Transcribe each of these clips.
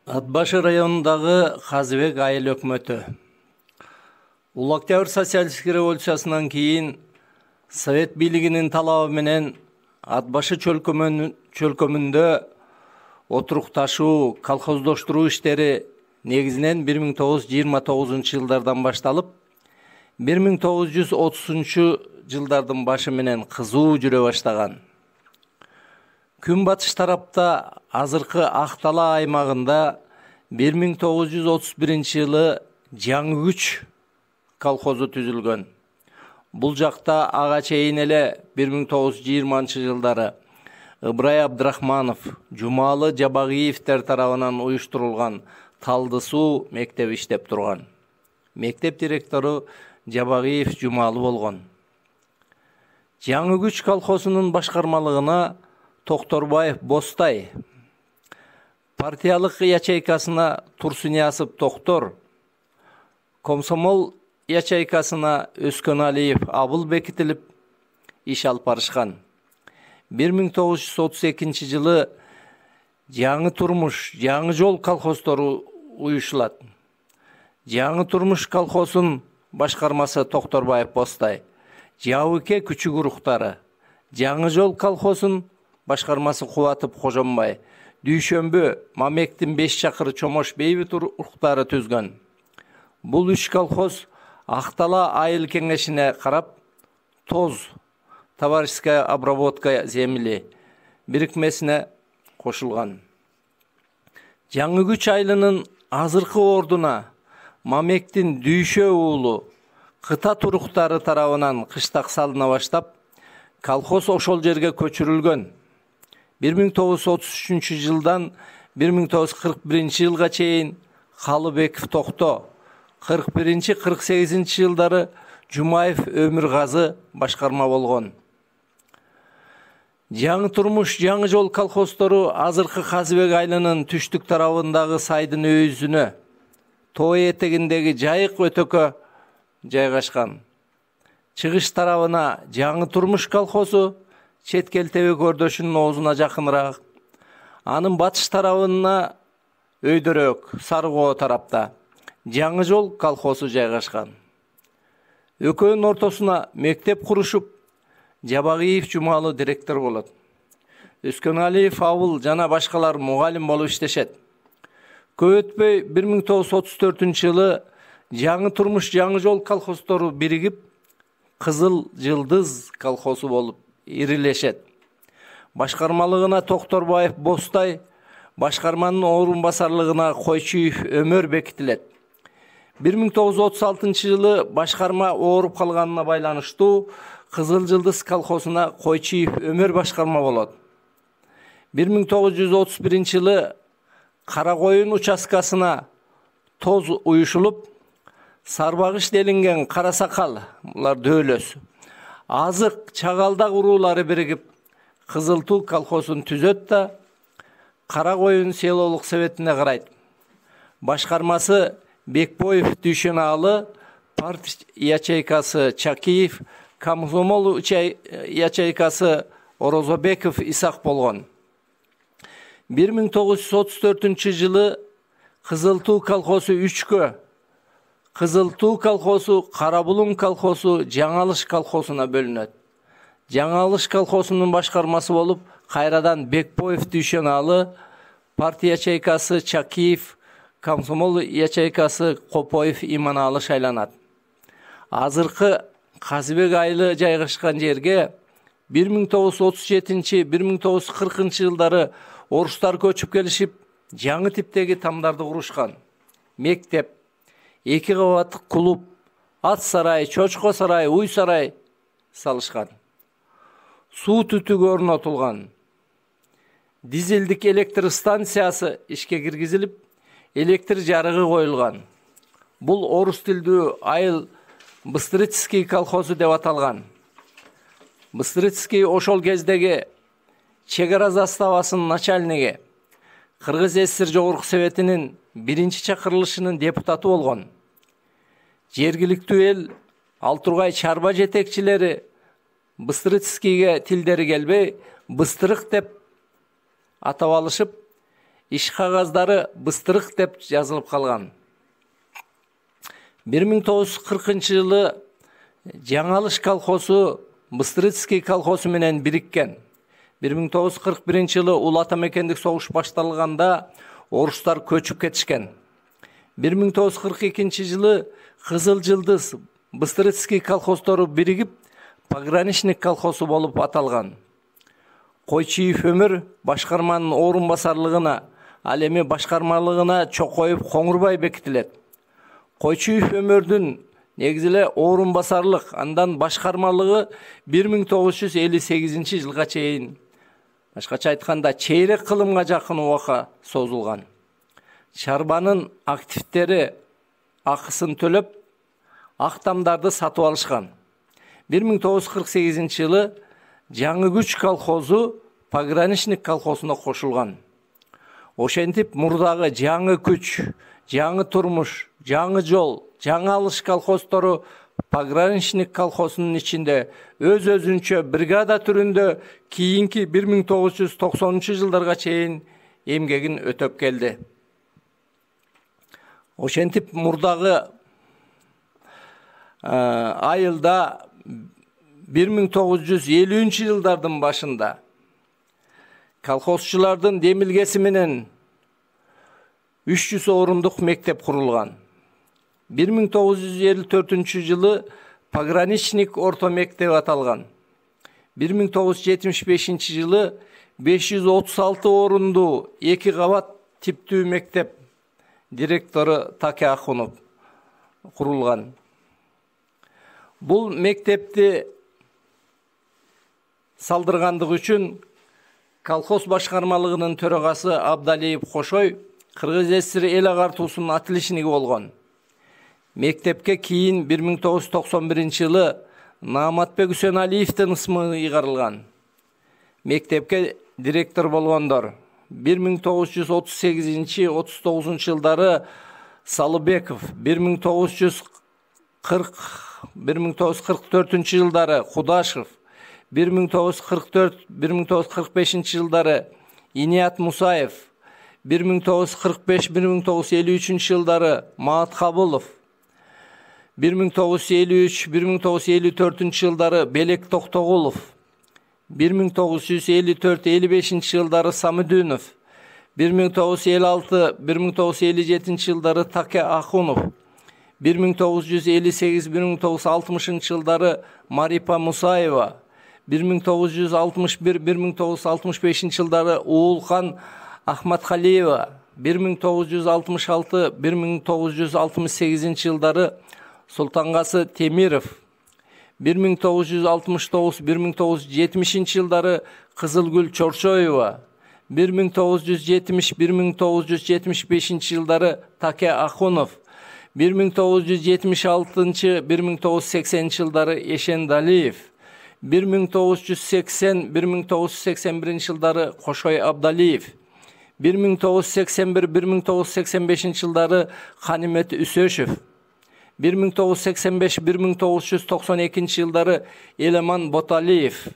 Ат башы районундагы Казыбек айыл өкмөтү. Улуу Октябрь социалисттик революциясынан кийин Совет бийлигинин талабы менен Ат башы чөлкөмүндө отурукташуу, колхоздоштуруу иштери негизинен 1929-жылдардан башталып, 1930-жылдардын башы менен кызуу жүрө баштаган. Күнбатыш тарапта азыркы Актала аймагында 1931-жылы Жаңы күч колхозу түзүлгөн. Бул жакта ага чейин эле 1920-жылдары Ыбырай Абдрахманов, Жумалы Жабагиевтер тарабынан уюштурулган Талды суу мектеби иштеп турган. Мектеп директору Жабагиев Жумалы болгон. Жаңы күч колхозунун башкармалыгына Токторбаев Бостай, партиялык ячейкасына Турсуниясов Токтор, комсомол ячейкасына Өскөналиев Абыл бекитилип иш алып барышкан. 1932-жылы Жаңы турмуш, Жаңы жол колхоздору уюшулат. Жаңы турмуш колхозун башкармасы Токторбаев Бостай, Жабыке күчүк уруктары, Жаңы жол колхозун башкармасы Кубатов Кожомбай, Дүйшөмбө Мамектин 5 чакыр Чомош Бейбит уруктары түзгөн. Бул 3 колхоз Актала айыл кеңешине карап, ТОЗ, товарищеская обработка земли бирикмесине кошулган. Жаңы күч айылынын азыркы ордуна Мамектин Дүйшө уулу кыта туруктары тарабынан кыштак салына баштап, колхоз ошол жерге көчүрүлгөн. 1933-жылдан 1941-жылга чейин Калыбеков Токто, 41-48-жылдары Жумаев Өмүргазы башкарма болгон. Жаңы турмуш, Жаңы жол колхоздору азыркы Казыбек айылынын түштүк тарабындагы сайдын өйүзүнө, тоо этегиндеги Жайык өтөккө жайгашкан. Чыгыш тарабына Жаңы турмуш колхозу Четкелтебе көрдөшүнүн оозуна жакыныраак, анын батыш тарабына өйдөрөөк Сарыкоо тарапта Жаңы жол колхозу жайгашкан. Экөөнүн ортосуна мектеп курушуп, Жабагиев Жумалы директор болот. Өскөналиев Абыл жана башкалар мугалим болуп иштешет. Көп өтпөй 1934-жылы Жаңы турмуш, Жаңы жол колхоздору биригип, Кызыл Жылдыз колхозу болуп ирилешет. Башкармалыгына Токторбаев Бостай, башкарманын орун басарлыгына Койчуев Өмөр бекитилет. 1936-жылы башкарма ооруп калганына байланыштуу Кызыл Жылдыз колхозуна Койчуев Өмөр башкарма болот. 1931-жылы Кара Коюн участкасына ТОЗ уюшулуп, Сарбагыш делинген Кара Сакал, булар дөөлөс, Азык, Чагалдак уруулары биригип Кызыл Туу колхозун түзөт да Кара Коюн селолук советине карайт. Башкармасы Бекбоев Дүйшөналы, партия ячейкасы Чакиев, комсомол ячейкасы Орозобеков Исак болгон. 1934-жылы Кызыл Туу колхозу 3кө, Кызыл Туу колхозу, Карабулун колхозу Жаңалыш колхозуна бөлүнөт. Жаңалыш колхозунун башкармасы болуп кайрадан Бекбоев Дүйшөналы, партия ячейкасы Чакиев, комсомол ячейкасы Копоев Иманалы шайланат. Азыркы Казыбек айылы жайгашкан жерге 1937-1940 орустар көчүп келишип, жаңы типтеги тамдарды курушкан. Мектеп, 2 кабаттык клуб, ат сарай, чочко сарай, уй сарай салышкан. Суу түтүгү орнотулган. Дизелдик электр станциясы ишке киргизилип, электр жарыгы коюлган. Бул орус тилдүү айыл Быстрыцкий колхозу деп аталган. Быстрыцкий ошол кездеги чек ара заставасынын начальниги, Кыргыз СССР Жогорку Советинин 1-чакырылышынын депутаты болгон. Жергиликтүү эл Алтургай чарба жетекчилери Быстрыцкийге тилдери келбей, Быстырык деп атап алышып, иш кагаздары Быстырык деп жазылып калган. 1940 жылы Жаңалыш колхозу Быстрыцкий колхозу менен бириккен. 1941 жылы Улуу Ата Мекендик согуш башталганда орустар көчүп кетишкен. 1942 жылы Кызыл Жылдыз Быстрыцкий колхоздору биригип Пограничник колхозу болуп аталган. Койчиев Өмөр башкарманын орун басарлыгына, ал эми башкармалыгына Чокоев Коңурбай бекитилет. Койчиев Өмөрдүн негизиле орун басарлык, андан башкармалыгы 1958 жылга чейин, башкача айтканда чейрек кылымга жакын убакка созулган. Чарбанын активдери акысын төлөп, актамдарды сатып алышкан. 1948 жылы Жаңы Күч колхозу Пограничник колхозуна кошулган. Ошентип мурдагы Жаңы Күч, Жаңы Турмуш, Жаңы Жол, Жаңы Алыш колхоздору Пограничник колхозунун ичинде өз-өзүнчө бригада түрүндө кийинки 1990 жылдарга чейин эмгегин өтөп келди. Ошентип мурдагы айылда 1950 жылдардын башында колхозчулардын демилгеси менен 300 орундук мектеп курулган. 1954 жылы Пограничник орто мектеби аталган. 1975 жылы 536 орунду 2 кабат типтүү мектеп директору Таке Ахунов курулган. Бул мектепти салдыргандыгы үчүн колхоз башкармалыгынын төрагасы Абдалиев Кошой Кыргыз ССР эл агартуусунун атилишниги болгон. Мектепке кийин 1991 жылы Нааматбек Үсеналиевдин ысмы ыйгарылган. Мектепке директор болгондор 1938-39 жылдары Салыбеков, 1944 жылдары Кудашев, 1944-1945 жылдары Иният Мусаев, 1945-1953 жылдары Маат Кабылов, 1953-1954 жылдары Белек Токтогулов, 1954-55 жылдары Самыдүнов, 1956-1957 жылдары Таке Ахунов, 1958-1960 жылдары Марипа Мусаева, 1961-1965 жылдары Уулхан Ахматхалиева, 1966-1968 жылдары Султангасы Темиров, 1969-1970 жылдары Кызылгүл Чорчоева, 1970-1975 жылдары Таке Ахунов, 1976-1980 жылдары Эшендалиев, 1980-1981 жылдары Кошой Абдалиев, 1981-1985 жылдары Канимет Үсөшев, 1985-1992 жылдары Элеман Боталиев,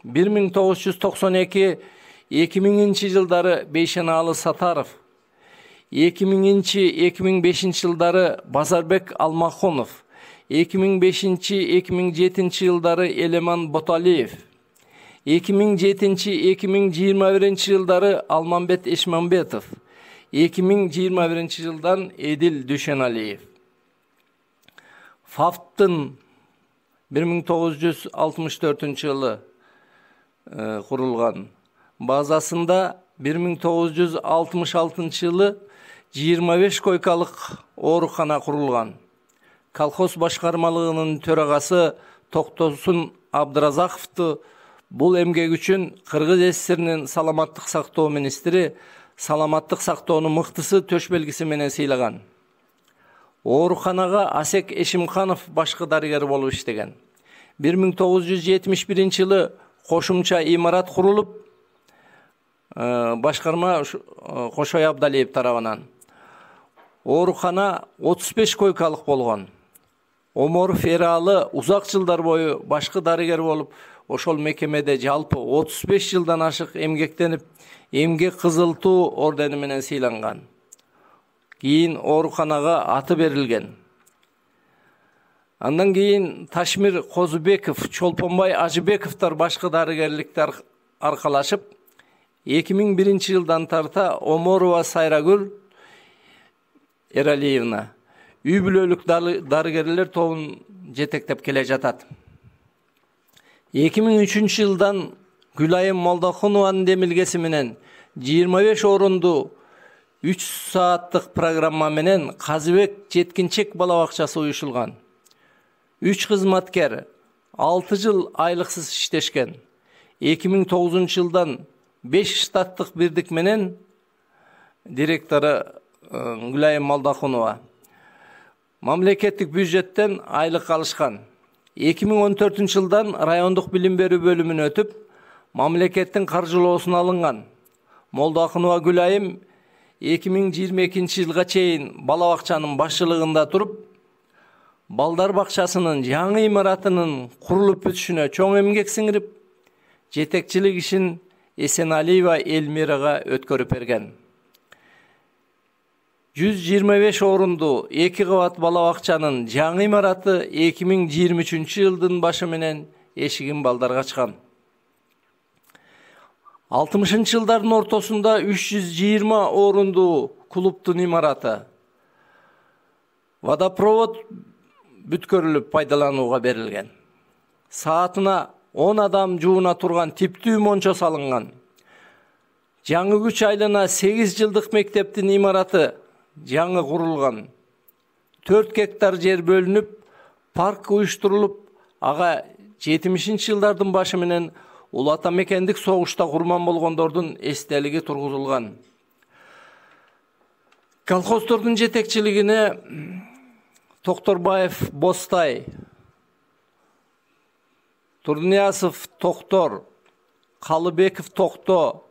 1992-2000 жылдары Бейшеналы Сатаров, 2000-2005 жылдары Базарбек Алмахунов, 2005-2007 жылдары Элеман Боталиев, 2007-2021 жылдары Алмамбет Эшмамбетов, 2021 жылдан Эдил Дүшеналиев. ФАФТын 1964 жылы курулган базасында 1966 жылы 25 койкалык оорукана курулган. Колхоз башкармалыгынын төрагасы Токтосун Абдыразаковду бул эмгек үчүн Кыргыз ССРнин саламаттык сактоо министри саламаттык сактоонун мыктысы төш белгиси менен сыйлаган. Ооруканага Асек Эшимканов башкы дарыгер болуп иштеген. 1971 жылы кошумча имарат курулуп, башкарма Кошой Абдалиев тарабынан. Оорукана 35 койкалык болгон. Оморов Эралы узак жылдар бою башкы дарыгер болуп, ошол мекемеде жалпы 35 жылдан ашык эмгектенип, эмгек кызыл туу ордени менен сыйланган. Кийин ооруканага аты берилген. Андан кийин Ташмир Козубеков, Чолпонбай Ажыбековдор башкы дарыгерликти аркалашып, 2001 жылдан тарта Оморова Сайрагүл Эралиевна үй бүлөлүк дарыгерлер тобун жетектеп келе жатат. 2003 жылдан Гүлайым Молдохунованын демилгеси менен 25 орунду 3 сааттык программа менен Казыбек жеткинчек бала бакчасы уюшулган. 3 кызматкер 6 жыл айлыксыз иштешкен. 2009 жылдан 5 штаттык бирдик менен директору Гүлайым Молдохунова мамлекеттик бюджеттен айлык алышкан. 2014 жылдан райондук билим берүү бөлүмүнө өтүп, мамлекеттин каржылоосуна алынган. Молдохунова Гүлайым 2022 жылга чейин бала бакчанын башчылыгында туруп, балдар бакчасынын жаңы имаратынын курулуп бүтүшүнө чоң эмгек сиңирип, жетекчилик ишин Эсеналиева Элмирага өткөрүп берген. 125 орунду 2 кабат бала бакчанын жаңы имараты 2023 жылдын башы менен эшигин балдарга ачкан. 60 жылдардын ортосунда 320 орунду клубтун имараты водопровод бүткөрүлүп пайдаланууга берилген. Саатына 10 адам жууна турган типтүү мончо салынган. Жаңы күч айлана 8 жылдык мектептин имараты жаңы курулган. 4 гектар жер бөлүнүп, парк уюштурулуп, ага 70 жылдардын башы менен Улуу Ата Мекендик согушта курман болгондордун эстелиги тургузулган. Колхоздордун жетекчилигине Токторбаев Бостай, Турниясов Токтор, Калыбеков Токто,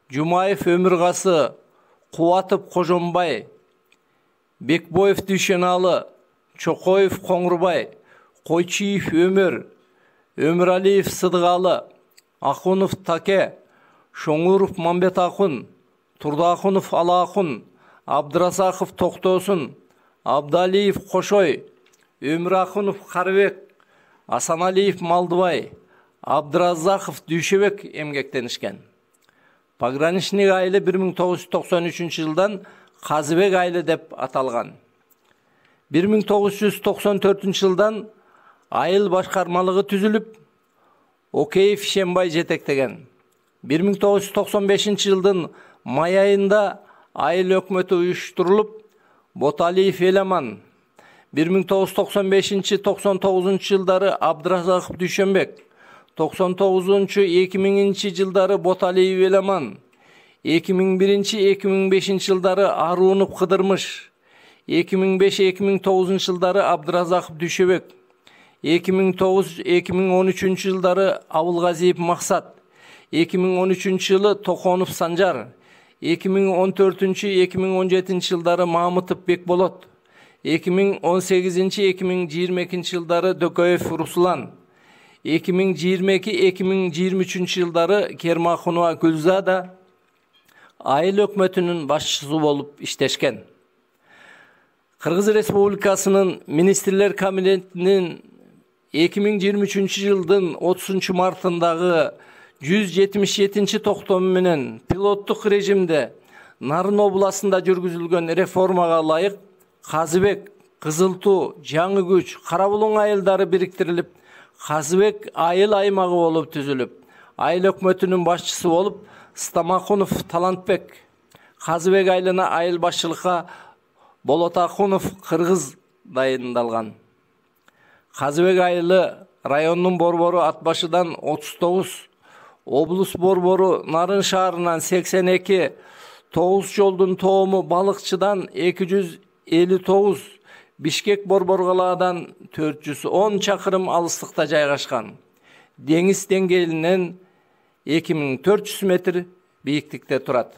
Жумаев Өмүргасы, Кубатов Кожомбай, Бекбоев Дүйшеналы, Чокоев Коңурбай, Койчиев Өмүр, Өмүралиев Сыдыгалы, Акунов Таке, Шоңуров Мамбет Акун, Турдакунов Алакун, Абдыразаков Токтосун, Абдалиев Кошой, Өмүракунов Карыбек, Асаналиев Малдыбай, Абдыразаков Дүйшебек эмгектенишкен. Пограничник айылы 1993 жылдан Казыбек айылы деп аталган. 1994 жылдан айыл башкармалыгы түзүлүп, Океев Шембай жетектеген. 1995 жылдын май айында айыл өкмөтү уюштурулуп, Боталиев Эламан, 1995-99 жылдары Абдыразаков Дүйшөнбек, 99-2000 жылдары Боталиев Эламан, 2001-2005 жылдары Арунов Кыдырмыш, 2005-2009 жылдары Абдыразаков Дүйшөбек, 2009-2013 жылдары Абылгазиев Максат, 2013 жылы Токонов Санжар, 2014-2017 жылдары Мамытов Бекболот, 2018-2022 жылдары Дөкөев Руслан, 2022-2023 жылдары Кермахунова Гүлзада айыл өкмөтүнүн башчысы болуп иштешкен. Кыргыз Республикасынын Министрлер Кабинетинин 2023 жылдын 30 мартындагы 177 токтому менен пилоттук режимде Нарын областында жүргүзүлгөн реформага ылайык Казыбек, Кызыл Туу, Жаңы Күч, Карабулуң айылдары бириктирилип, Казыбек айыл аймагы болуп түзүлүп, айыл өкмөтүнүн башчысы болуп Стамакунов Талантбек, Казыбек айылына айыл башчылыкка Болотакунов Кыргыз дайындалган. Казыбек айылы райондун борбору Атбашыдан 39, облус борбору Нарын шаарынан 82, 9 жолдун тоому Балыкчыдан 259, Бишкек борборгалардан 410 чакырым алыстыкта жайгашкан. Деңиз деңгээлинен 2400 метр бийиктикте турат.